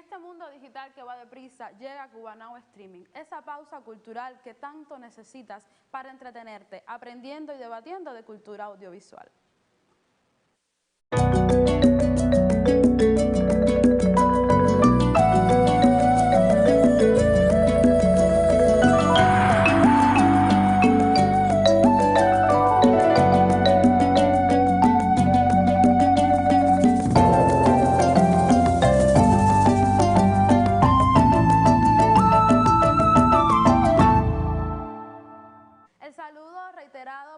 este mundo digital que va deprisa, llega Cubanow Streaming, esa pausa cultural que tanto necesitas para entretenerte, aprendiendo y debatiendo de cultura audiovisual.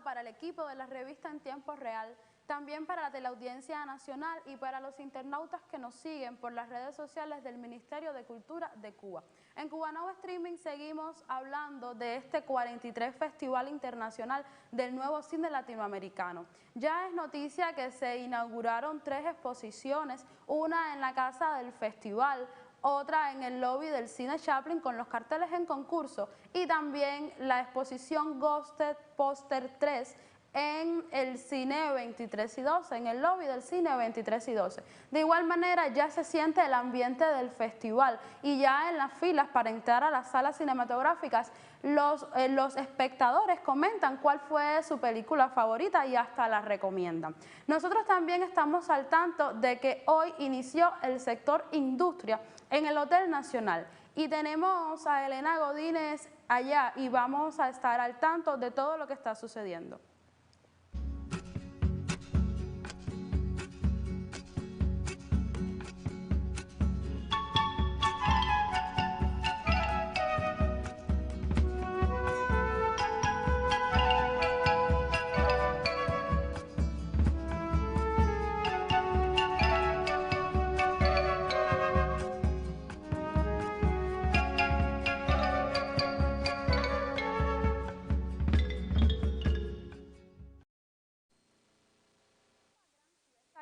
Para el equipo de la revista En Tiempo Real, también para la teleaudiencia nacional y para los internautas que nos siguen por las redes sociales del Ministerio de Cultura de Cuba. En Cubanow Streaming seguimos hablando de este 43 Festival Internacional del Nuevo Cine Latinoamericano. Ya es noticia que se inauguraron 3 exposiciones, una en la casa del festival, otra en el lobby del Cine Chaplin con los carteles en concurso y también la exposición Ghosted Poster 3 en el Cine 23 y 12, en el lobby del Cine 23 y 12. De igual manera ya se siente el ambiente del festival y ya en las filas para entrar a las salas cinematográficas los espectadores comentan cuál fue su película favorita y hasta la recomiendan. Nosotros también estamos al tanto de que hoy inició el sector industria en el Hotel Nacional y tenemos a Elena Godínez allá y vamos a estar al tanto de todo lo que está sucediendo.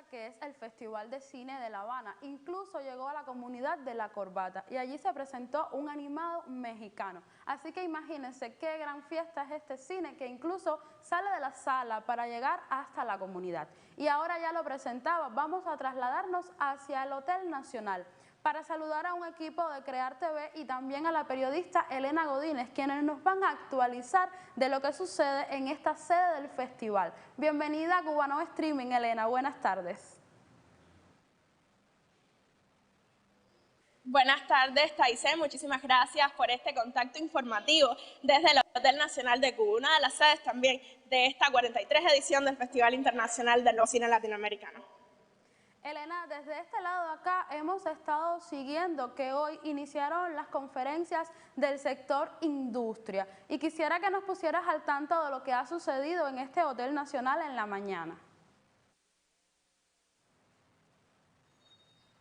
Que es el Festival de Cine de La Habana, incluso llegó a la comunidad de La Corbata y allí se presentó un animado mexicano, así que imagínense qué gran fiesta es este cine que incluso sale de la sala para llegar hasta la comunidad. Y ahora ya lo presentaba, vamos a trasladarnos hacia el Hotel Nacional para saludar a un equipo de Crear TV y también a la periodista Elena Godínez, quienes nos van a actualizar de lo que sucede en esta sede del festival. Bienvenida a Cubanow Streaming, Elena, buenas tardes. Buenas tardes, Taisé, muchísimas gracias por este contacto informativo desde el Hotel Nacional de Cuba, una de las sedes también de esta 43 edición del Festival Internacional del Nuevo Cine Latinoamericano. Elena, desde este lado de acá hemos estado siguiendo que hoy iniciaron las conferencias del sector industria y quisiera que nos pusieras al tanto de lo que ha sucedido en este Hotel Nacional en la mañana.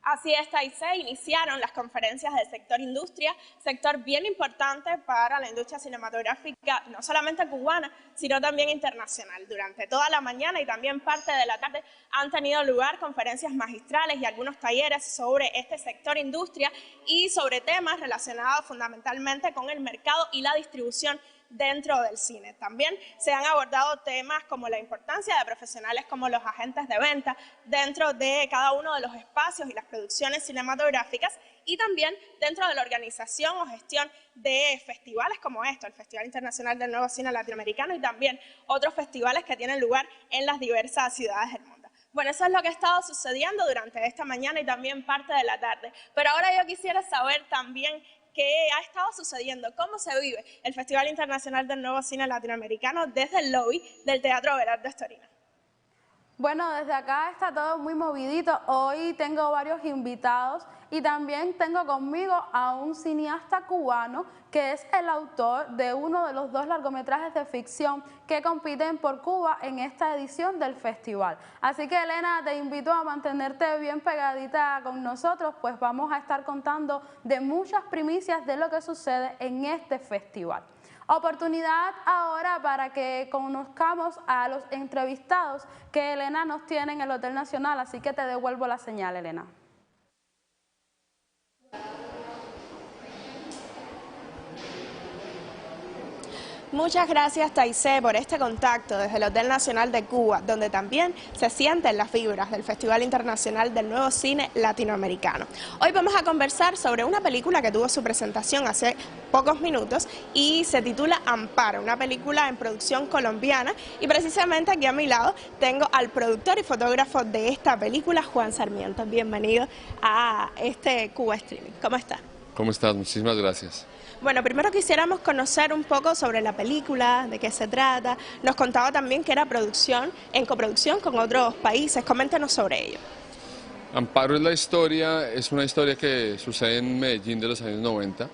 Así es, Taisé, iniciaron las conferencias del sector industria, sector bien importante para la industria cinematográfica, no solamente cubana, sino también internacional. Durante toda la mañana y también parte de la tarde han tenido lugar conferencias magistrales y algunos talleres sobre este sector industria y sobre temas relacionados fundamentalmente con el mercado y la distribución dentro del cine. También se han abordado temas como la importancia de profesionales como los agentes de venta dentro de cada uno de los espacios y las producciones cinematográficas y también dentro de la organización o gestión de festivales como esto, el Festival Internacional del Nuevo Cine Latinoamericano y también otros festivales que tienen lugar en las diversas ciudades del mundo. Bueno, eso es lo que ha estado sucediendo durante esta mañana y también parte de la tarde. Pero ahora yo quisiera saber también qué ha estado sucediendo, cómo se vive el Festival Internacional del Nuevo Cine Latinoamericano desde el lobby del Teatro Berardo Estorina. Bueno, desde acá está todo muy movidito. Hoy tengo varios invitados y también tengo conmigo a un cineasta cubano que es el autor de uno de los 2 largometrajes de ficción que compiten por Cuba en esta edición del festival. Así que, Elena, te invito a mantenerte bien pegadita con nosotros, pues vamos a estar contando de muchas primicias de lo que sucede en este festival. Oportunidad ahora para que conozcamos a los entrevistados que Elena nos tiene en el Hotel Nacional, así que te devuelvo la señal, Elena. Muchas gracias, Taisé, por este contacto desde el Hotel Nacional de Cuba, donde también se sienten las fibras del Festival Internacional del Nuevo Cine Latinoamericano. Hoy vamos a conversar sobre una película que tuvo su presentación hace pocos minutos y se titula Amparo, una película en producción colombiana, y precisamente aquí a mi lado tengo al productor y fotógrafo de esta película, Juan Sarmiento. Bienvenido a este Cuba Streaming. ¿Cómo está? ¿Cómo estás? Muchísimas gracias. Bueno, primero quisiéramos conocer un poco sobre la película, de qué se trata. Nos contaba también que era producción, en coproducción con otros países. Coméntenos sobre ello. Amparo es una historia que sucede en Medellín de los años 90.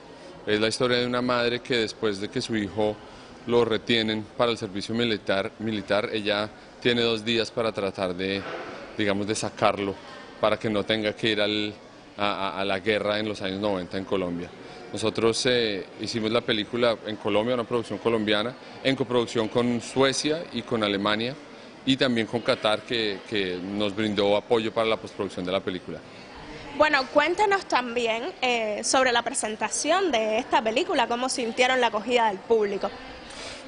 Es la historia de una madre que después de que su hijo lo retienen para el servicio militar, ella tiene 2 días para tratar de, digamos, de sacarlo para que no tenga que ir a la guerra en los años 90 en Colombia. Nosotros hicimos la película en Colombia, una producción colombiana, en coproducción con Suecia y con Alemania, y también con Qatar, que nos brindó apoyo para la postproducción de la película. Bueno, cuéntenos también sobre la presentación de esta película, cómo sintieron la acogida del público.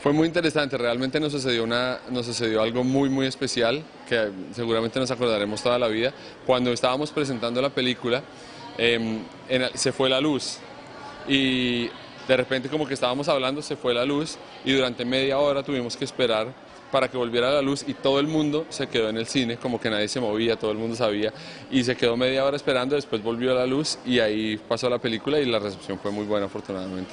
Fue muy interesante, realmente nos sucedió algo muy especial, que seguramente nos acordaremos toda la vida. Cuando estábamos presentando la película, se fue la luz. Y de repente, como que estábamos hablando, se fue la luz y durante media hora tuvimos que esperar para que volviera la luz, y todo el mundo se quedó en el cine, como que nadie se movía, todo el mundo sabía, y se quedó media hora esperando. Después volvió la luz y ahí pasó la película y la recepción fue muy buena, afortunadamente.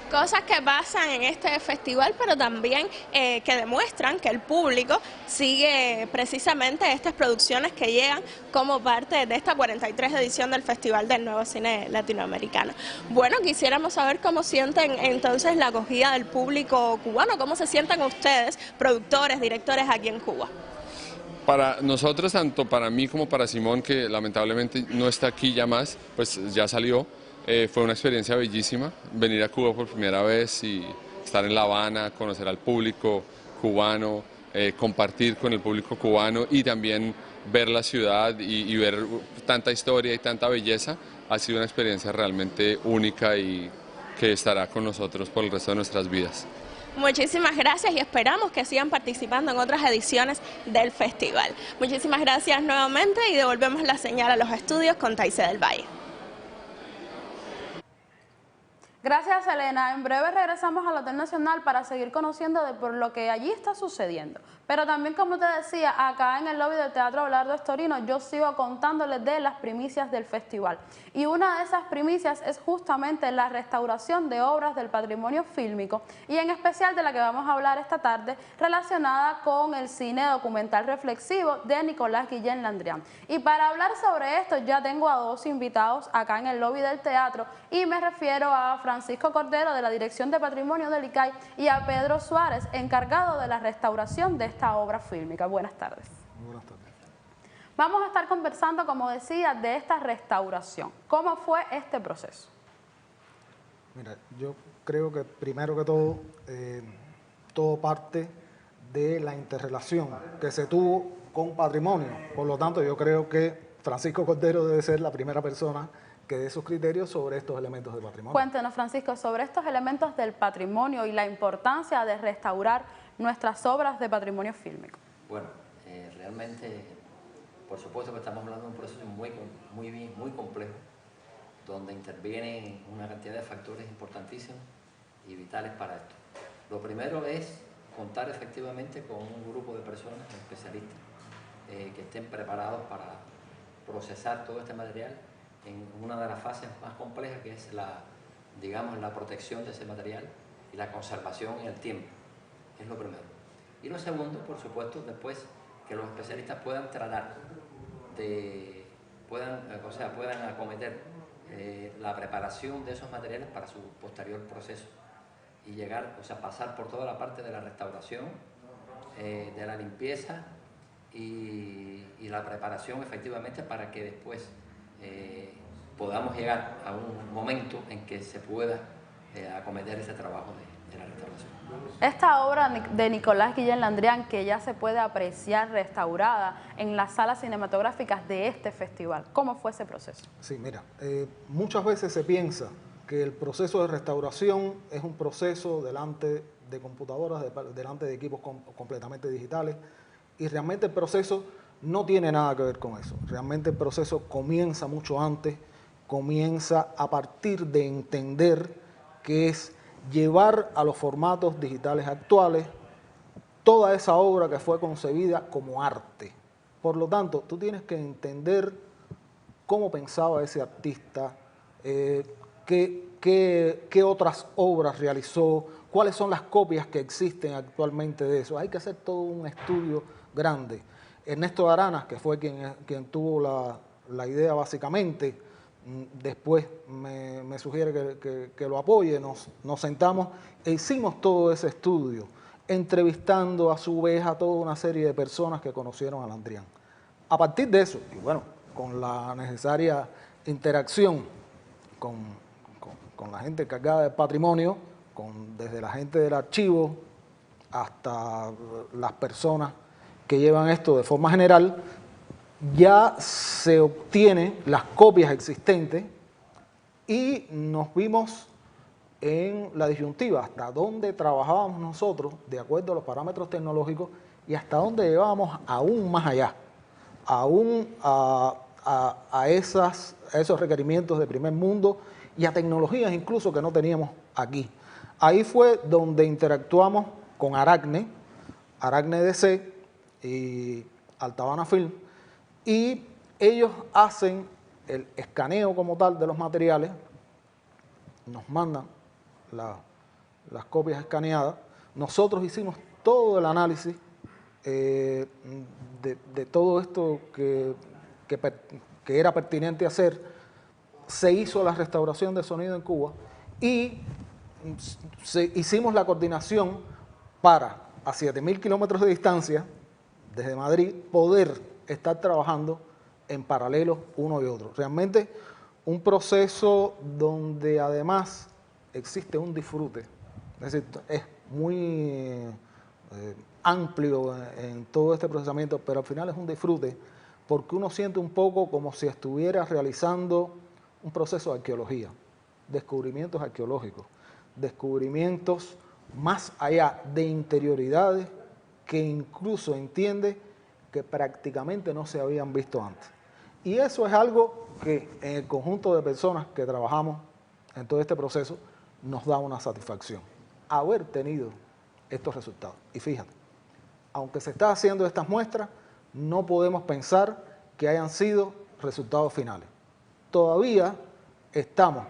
Cosas que pasan en este festival, pero también que demuestran que el público sigue precisamente estas producciones que llegan como parte de esta 43 edición del Festival del Nuevo Cine Latinoamericano. Bueno, quisiéramos saber cómo sienten entonces la acogida del público cubano, cómo se sienten ustedes, productores, directores aquí en Cuba. Para nosotros, tanto para mí como para Simón, que lamentablemente no está aquí ya más, pues ya salió. Fue una experiencia bellísima, venir a Cuba por primera vez y estar en La Habana, conocer al público cubano, compartir con el público cubano y también ver la ciudad y ver tanta historia y tanta belleza. Ha sido una experiencia realmente única y que estará con nosotros por el resto de nuestras vidas. Muchísimas gracias y esperamos que sigan participando en otras ediciones del festival. Muchísimas gracias nuevamente y devolvemos la señal a los estudios con Taisé del Valle. Gracias, Elena. En breve regresamos al Hotel Nacional para seguir conociendo por lo que allí está sucediendo. Pero también, como te decía, acá en el lobby del Teatro Abelardo Estorino, yo sigo contándoles de las primicias del festival. Y una de esas primicias es justamente la restauración de obras del patrimonio fílmico, y en especial de la que vamos a hablar esta tarde, relacionada con el cine documental reflexivo de Nicolás Guillén Landrian. Y para hablar sobre esto, ya tengo a 2 invitados acá en el lobby del teatro, y me refiero a Francisco Cordero, de la Dirección de Patrimonio del ICAI, y a Pedro Suárez, encargado de la restauración de esta obra fílmica. Buenas tardes. Buenas tardes. Vamos a estar conversando, como decía, de esta restauración. ¿Cómo fue este proceso? Mira, yo creo que primero que todo, todo parte de la interrelación que se tuvo con patrimonio. Por lo tanto, yo creo que Francisco Cordero debe ser la primera persona que dé sus criterios sobre estos elementos de patrimonio. Cuéntenos, Francisco, sobre estos elementos del patrimonio y la importancia de restaurar nuestras obras de patrimonio fílmico. Bueno, realmente, por supuesto que estamos hablando de un proceso muy complejo, donde intervienen una cantidad de factores importantísimos y vitales para esto. Lo primero es contar efectivamente con un grupo de personas especialistas que estén preparados para procesar todo este material en una de las fases más complejas, que es la protección de ese material y la conservación en el tiempo. Es lo primero. Y lo segundo, por supuesto, después que los especialistas puedan tratar puedan acometer la preparación de esos materiales para su posterior proceso y pasar por toda la parte de la restauración, de la limpieza y la preparación efectivamente para que después podamos llegar a un momento en que se pueda acometer ese trabajo de la restauración. Esta obra de Nicolás Guillén Landrian, que ya se puede apreciar restaurada en las salas cinematográficas de este festival, ¿cómo fue ese proceso? Sí, mira, muchas veces se piensa que el proceso de restauración es un proceso delante de computadoras, delante de equipos completamente digitales, y realmente el proceso no tiene nada que ver con eso. Realmente el proceso comienza mucho antes, comienza a partir de entender que es llevar a los formatos digitales actuales toda esa obra que fue concebida como arte. Por lo tanto, tú tienes que entender cómo pensaba ese artista, qué otras obras realizó, cuáles son las copias que existen actualmente de eso. Hay que hacer todo un estudio grande. Ernesto Aranas, que fue quien tuvo la idea básicamente, después me sugiere que lo apoye, nos sentamos e hicimos todo ese estudio, entrevistando a su vez a toda una serie de personas que conocieron a Landrian. A partir de eso, y bueno, con la necesaria interacción con la gente encargada del patrimonio, desde la gente del archivo hasta las personas que llevan esto de forma general, ya se obtienen las copias existentes y nos vimos en la disyuntiva hasta dónde trabajábamos nosotros de acuerdo a los parámetros tecnológicos y hasta dónde llevábamos aún más allá, aún a esos requerimientos de primer mundo y a tecnologías incluso que no teníamos aquí. Ahí fue donde interactuamos con Aracne DC y Altabana Film, y ellos hacen el escaneo como tal de los materiales, nos mandan las copias escaneadas, nosotros hicimos todo el análisis de todo esto que era pertinente hacer, se hizo la restauración de sonido en Cuba y hicimos la coordinación para a 7.000 kilómetros de distancia desde Madrid poder estar trabajando en paralelo uno y otro. Realmente un proceso donde además existe un disfrute, es decir, es muy amplio en todo este procesamiento, pero al final es un disfrute porque uno siente un poco como si estuviera realizando un proceso de arqueología, descubrimientos arqueológicos, descubrimientos más allá de interioridades que incluso entiende que prácticamente no se habían visto antes. Y eso es algo que en el conjunto de personas que trabajamos en todo este proceso nos da una satisfacción, haber tenido estos resultados. Y fíjate, aunque se está haciendo estas muestras, no podemos pensar que hayan sido resultados finales. Todavía estamos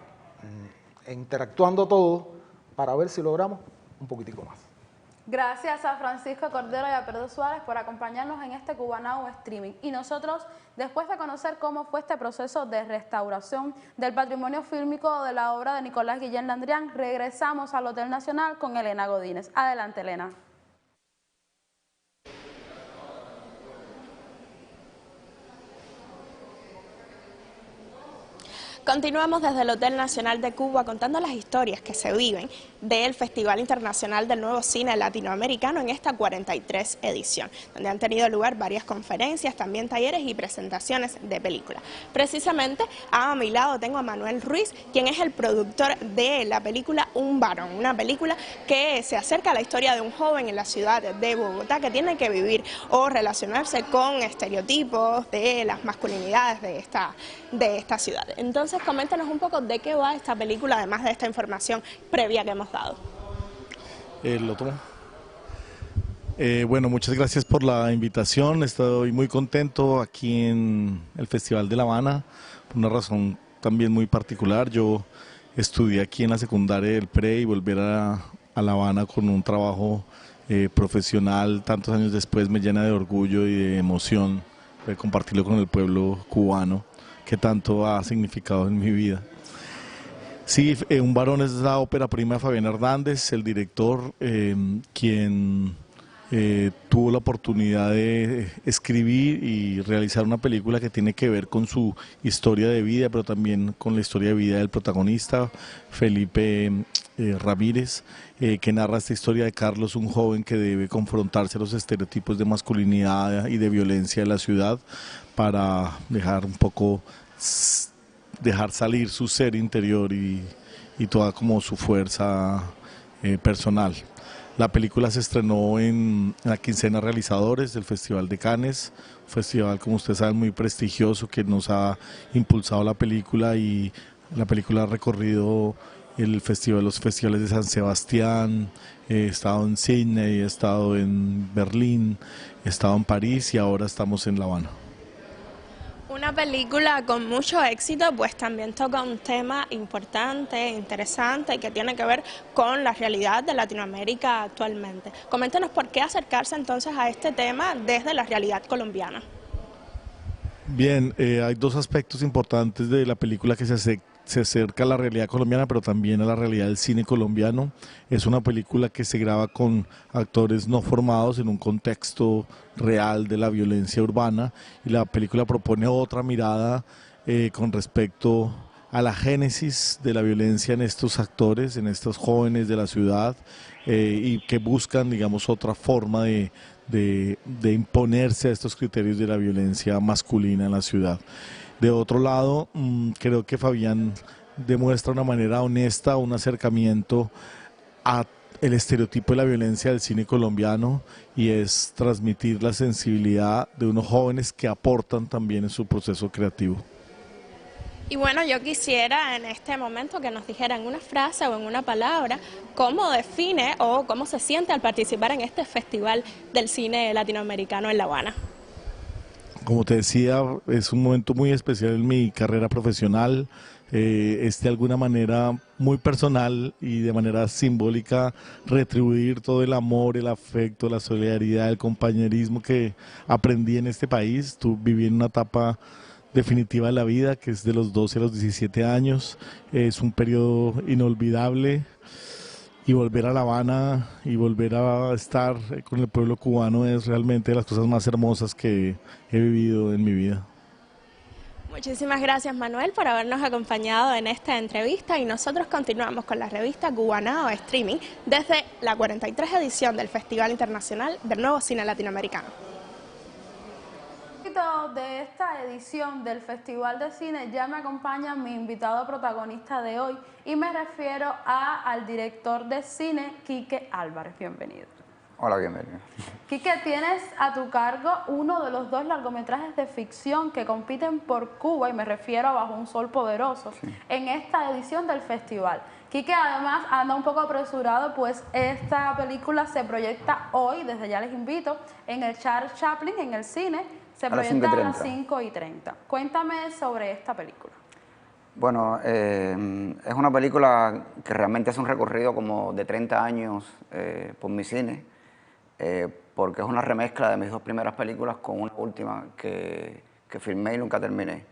interactuando todos para ver si logramos un poquitico más. Gracias a Francisco Cordero y a Pedro Suárez por acompañarnos en este Cubanao Streaming. Y nosotros, después de conocer cómo fue este proceso de restauración del patrimonio fílmico de la obra de Nicolás Guillén Landrian, regresamos al Hotel Nacional con Elena Godínez. Adelante, Elena. Continuamos desde el Hotel Nacional de Cuba contando las historias que se viven del Festival Internacional del Nuevo Cine Latinoamericano en esta 43 edición, donde han tenido lugar varias conferencias, también talleres y presentaciones de películas. Precisamente a mi lado tengo a Manuel Ruiz, quien es el productor de la película Un Varón, una película que se acerca a la historia de un joven en la ciudad de Bogotá que tiene que vivir o relacionarse con estereotipos de las masculinidades de esta ciudad. Entonces, coméntanos un poco de qué va esta película, además de esta información previa que hemos dado. Lo tomo. Bueno, muchas gracias por la invitación. Estoy muy contento aquí en el Festival de La Habana, por una razón también muy particular. Yo estudié aquí en la secundaria del PRE y volver a La Habana con un trabajo profesional tantos años después me llena de orgullo y de emoción de compartirlo con el pueblo cubano, que tanto ha significado en mi vida. Sí, Un Varón es la ópera prima de Fabián Hernández, el director, quien tuvo la oportunidad de escribir y realizar una película que tiene que ver con su historia de vida, pero también con la historia de vida del protagonista, Felipe Ramírez, que narra esta historia de Carlos, un joven que debe confrontarse a los estereotipos de masculinidad y de violencia de la ciudad para dejar salir su ser interior y toda como su fuerza personal. La película se estrenó en la quincena realizadores del Festival de Cannes, un festival, como ustedes saben, muy prestigioso que nos ha impulsado la película, y la película ha recorrido los festivales de San Sebastián, he estado en Sydney, he estado en Berlín, he estado en París y ahora estamos en La Habana. Una película con mucho éxito, pues también toca un tema importante, interesante y que tiene que ver con la realidad de Latinoamérica actualmente. Coméntenos por qué acercarse entonces a este tema desde la realidad colombiana. Bien, hay dos aspectos importantes de la película que se acerca a la realidad colombiana, pero también a la realidad del cine colombiano. Es una película que se graba con actores no formados en un contexto real de la violencia urbana, y la película propone otra mirada con respecto a la génesis de la violencia en estos actores, en estos jóvenes de la ciudad, y que buscan, digamos, otra forma de imponerse a estos criterios de la violencia masculina en la ciudad. De otro lado, creo que Fabián demuestra una manera honesta un acercamiento a el estereotipo de la violencia del cine colombiano, y es transmitir la sensibilidad de unos jóvenes que aportan también en su proceso creativo. Y bueno, yo quisiera en este momento que nos dijera en una frase o en una palabra cómo define o cómo se siente al participar en este Festival del Cine Latinoamericano en La Habana. Como te decía, es un momento muy especial en mi carrera profesional. Es de alguna manera muy personal y de manera simbólica retribuir todo el amor, el afecto, la solidaridad, el compañerismo que aprendí en este país. Viví en una etapa definitiva de la vida, que es de los 12 a los 17 años. Es un periodo inolvidable, y volver a La Habana y volver a estar con el pueblo cubano es realmente de las cosas más hermosas que he vivido en mi vida. Muchísimas gracias, Manuel, por habernos acompañado en esta entrevista, y nosotros continuamos con la revista Cubanao Streaming desde la 43 edición del Festival Internacional del Nuevo Cine Latinoamericano. De esta edición del Festival de Cine ya me acompaña mi invitado protagonista de hoy, y me refiero al director de cine, Quique Álvarez. Bienvenido. Hola, bienvenido. Quique, tienes a tu cargo uno de los dos largometrajes de ficción que compiten por Cuba, y me refiero a Bajo un Sol Poderoso, sí, en esta edición del festival. Quique además anda un poco apresurado, pues esta película se proyecta hoy, desde ya les invito, en el Charles Chaplin, en el cine. Se proyecta a las 5:30. Cuéntame sobre esta película. Bueno, es una película que realmente hace un recorrido como de 30 años por mi cine, porque es una remezcla de mis dos primeras películas con una última que filmé y nunca terminé.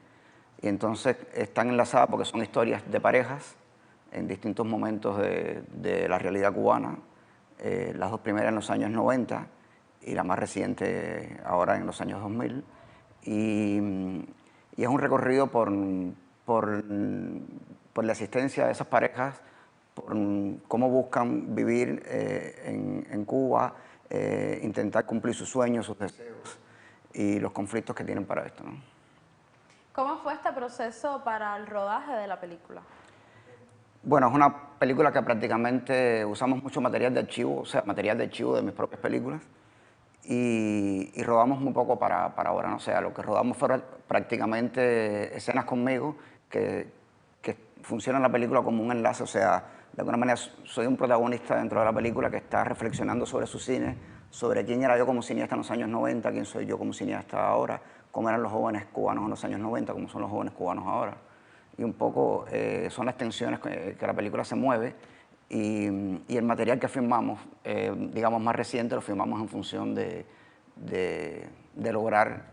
Y entonces están enlazadas porque son historias de parejas en distintos momentos de la realidad cubana, las dos primeras en los años 90, y la más reciente ahora en los años 2000, y es un recorrido por la existencia de esas parejas, por cómo buscan vivir en Cuba, intentar cumplir sus sueños, sus deseos y los conflictos que tienen para esto, ¿no? ¿Cómo fue este proceso para el rodaje de la película? Bueno, es una película que prácticamente usamos mucho material de archivo, o sea, material de archivo de mis propias películas, y rodamos muy poco para ahora, ¿no? O sea, lo que rodamos fueron prácticamente escenas conmigo que funcionan la película como un enlace, o sea, de alguna manera soy un protagonista dentro de la película que está reflexionando sobre su cine, sobre quién era yo como cineasta en los años 90, quién soy yo como cineasta ahora, cómo eran los jóvenes cubanos en los años 90, cómo son los jóvenes cubanos ahora. Y un poco son las tensiones que la película se mueve, y el material que filmamos, digamos más reciente, lo filmamos en función de lograr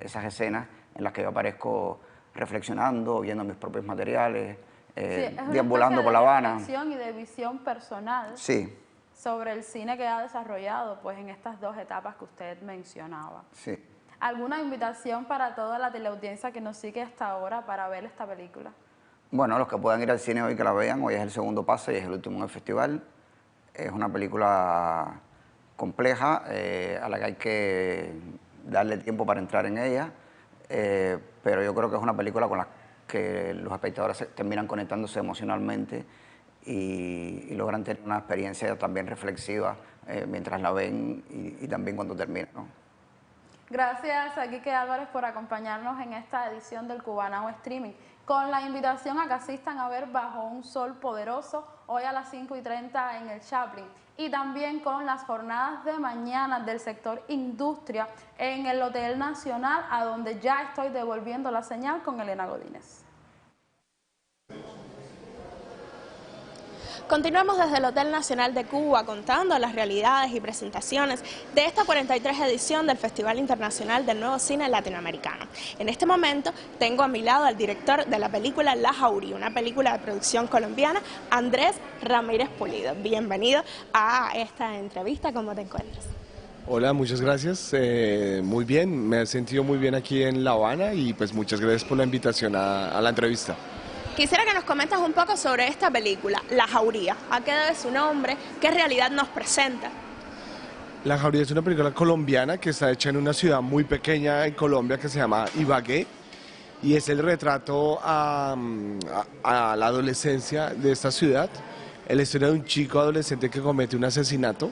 esas escenas en las que yo aparezco reflexionando, viendo mis propios materiales, deambulando por La Habana. Es una reflexión y de visión personal, sí, sobre el cine que ha desarrollado, pues, en estas dos etapas que usted mencionaba. Sí. ¿Alguna invitación para toda la teleaudiencia que nos sigue hasta ahora para ver esta película? Bueno, los que puedan ir al cine hoy que la vean. Hoy es el segundo pase y es el último en el festival. Es una película compleja a la que hay que darle tiempo para entrar en ella, pero yo creo que es una película con la que los espectadores terminan conectándose emocionalmente y logran tener una experiencia también reflexiva mientras la ven y también cuando termina, ¿no? Gracias a Quique Álvarez por acompañarnos en esta edición del Cubanao Streaming, con la invitación a que asistan a ver Bajo un Sol Poderoso hoy a las 5:30 en el Chaplin, y también con las jornadas de mañana del sector industria en el Hotel Nacional, a donde ya estoy devolviendo la señal con Elena Godínez. Continuamos desde el Hotel Nacional de Cuba contando las realidades y presentaciones de esta 43 edición del Festival Internacional del Nuevo Cine Latinoamericano. En este momento tengo a mi lado al director de la película La Jauría, una película de producción colombiana, Andrés Ramírez Pulido. Bienvenido a esta entrevista, ¿cómo te encuentras? Hola, muchas gracias, muy bien, me he sentido muy bien aquí en La Habana y pues muchas gracias por la invitación a la entrevista. Quisiera que nos comentes un poco sobre esta película, La Jauría. ¿A qué debe su nombre? ¿Qué realidad nos presenta? La Jauría es una película colombiana que está hecha en una ciudad muy pequeña en Colombia que se llama Ibagué, y es el retrato a la adolescencia de esta ciudad, la historia de un chico adolescente que comete un asesinato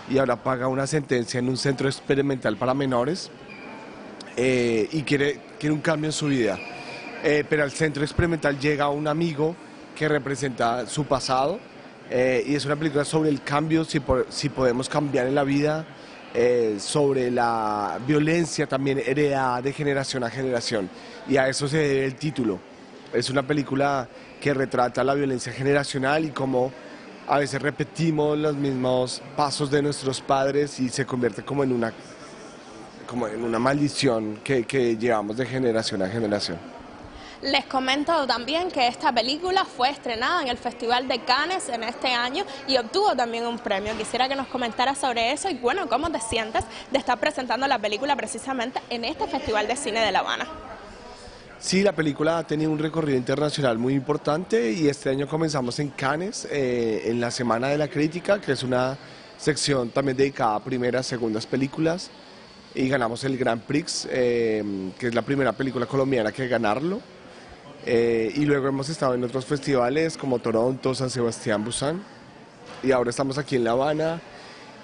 y ahora paga una sentencia en un centro experimental para menores y quiere un cambio en su vida. Pero al centro experimental llega un amigo que representa su pasado y es una película sobre el cambio, si podemos cambiar en la vida, sobre la violencia también heredada de generación a generación, y a eso se debe el título. Es una película que retrata la violencia generacional y cómo a veces repetimos los mismos pasos de nuestros padres y se convierte como en una maldición que llevamos de generación a generación. Les comento también que esta película fue estrenada en el Festival de Cannes en este año y obtuvo también un premio. Quisiera que nos comentaras sobre eso y bueno, ¿cómo te sientes de estar presentando la película precisamente en este Festival de Cine de La Habana? Sí, la película ha tenido un recorrido internacional muy importante y este año comenzamos en Cannes, en la Semana de la Crítica, que es una sección también dedicada a primeras, segundas películas, y ganamos el Grand Prix, que es la primera película colombiana que ganarlo. Y luego hemos estado en otros festivales como Toronto, San Sebastián, Busan, y ahora estamos aquí en La Habana.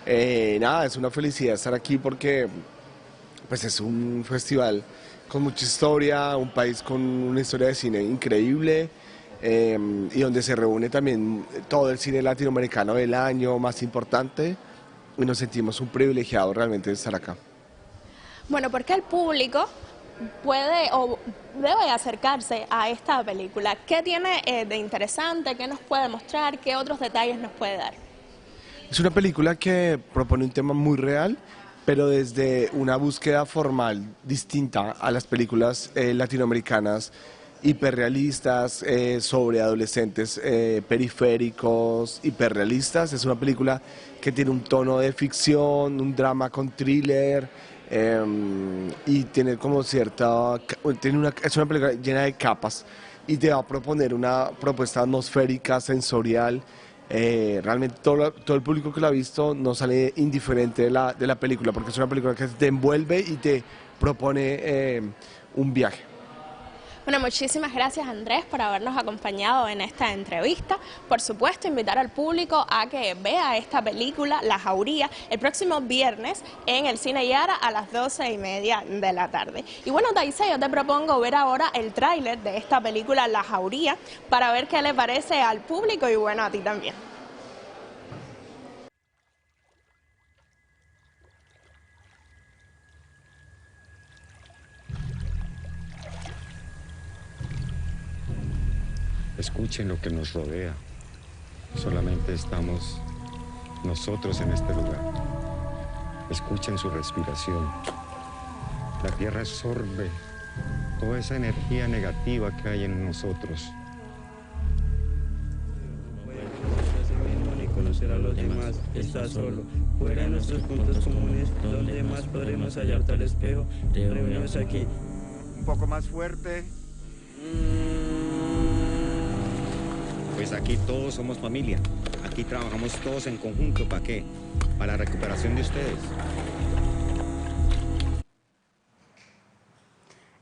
Nada, es una felicidad estar aquí porque pues es un festival con mucha historia, un país con una historia de cine increíble, y donde se reúne también todo el cine latinoamericano del año más importante, y nos sentimos un privilegiado realmente de estar acá. Bueno, porque el público puede o debe acercarse a esta película. ¿Qué tiene de interesante? ¿Qué nos puede mostrar? ¿Qué otros detalles nos puede dar? Es una película que propone un tema muy real, pero desde una búsqueda formal distinta a las películas latinoamericanas hiperrealistas sobre adolescentes periféricos, hiperrealistas. Es una película que tiene un tono de ficción, un drama con thriller, y tiene como es una película llena de capas y te va a proponer una propuesta atmosférica, sensorial. Realmente todo el público que la ha visto no sale indiferente de la película, porque es una película que te envuelve y te propone un viaje. Bueno, muchísimas gracias Andrés por habernos acompañado en esta entrevista. Por supuesto, invitar al público a que vea esta película, La Jauría, el próximo viernes en el Cine Yara a las 12:30 de la tarde. Y bueno, Taisé, yo te propongo ver ahora el tráiler de esta película, La Jauría, para ver qué le parece al público y bueno, a ti también. Escuchen lo que nos rodea. Solamente estamos nosotros en este lugar. Escuchen su respiración. La tierra absorbe toda esa energía negativa que hay en nosotros. Ni conocer a los demás, está solo. Fuera de nuestros puntos comunes, donde más podremos hallar tal espejo. Reunimos aquí. Un poco más fuerte. Pues aquí todos somos familia. Aquí trabajamos todos en conjunto. ¿Para qué? Para la recuperación de ustedes.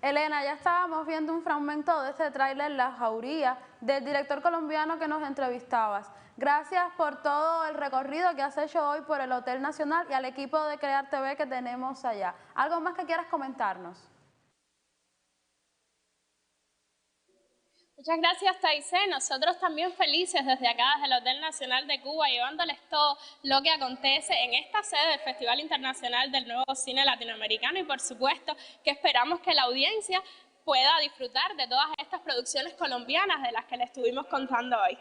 Elena, ya estábamos viendo un fragmento de este tráiler La Jauría del director colombiano que nos entrevistabas. Gracias por todo el recorrido que has hecho hoy por el Hotel Nacional y al equipo de Crear TV que tenemos allá. ¿Algo más que quieras comentarnos? Muchas gracias, Taisé. Nosotros también felices desde acá, desde el Hotel Nacional de Cuba, llevándoles todo lo que acontece en esta sede del Festival Internacional del Nuevo Cine Latinoamericano y por supuesto que esperamos que la audiencia pueda disfrutar de todas estas producciones colombianas de las que le estuvimos contando hoy.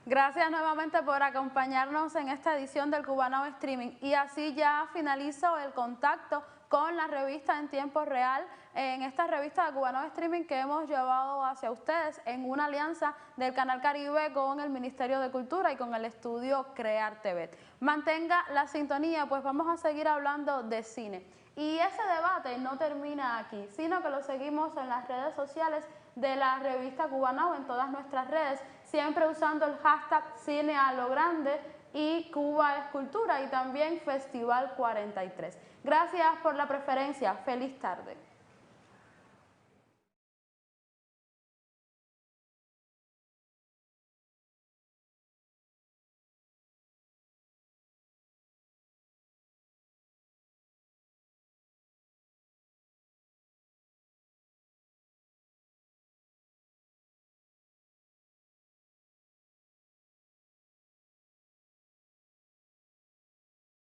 Gracias nuevamente por acompañarnos en esta edición del Cubanow Streaming y así ya finalizo el contacto con la revista en tiempo real, en esta revista de Cubanow Streaming que hemos llevado hacia ustedes en una alianza del Canal Caribe con el Ministerio de Cultura y con el estudio Crear TV. Mantenga la sintonía, pues vamos a seguir hablando de cine. Y ese debate no termina aquí, sino que lo seguimos en las redes sociales de la revista Cubanow, en todas nuestras redes, siempre usando el hashtag Cine a lo Grande y Cuba es Cultura y también Festival 43. Gracias por la preferencia. Feliz tarde.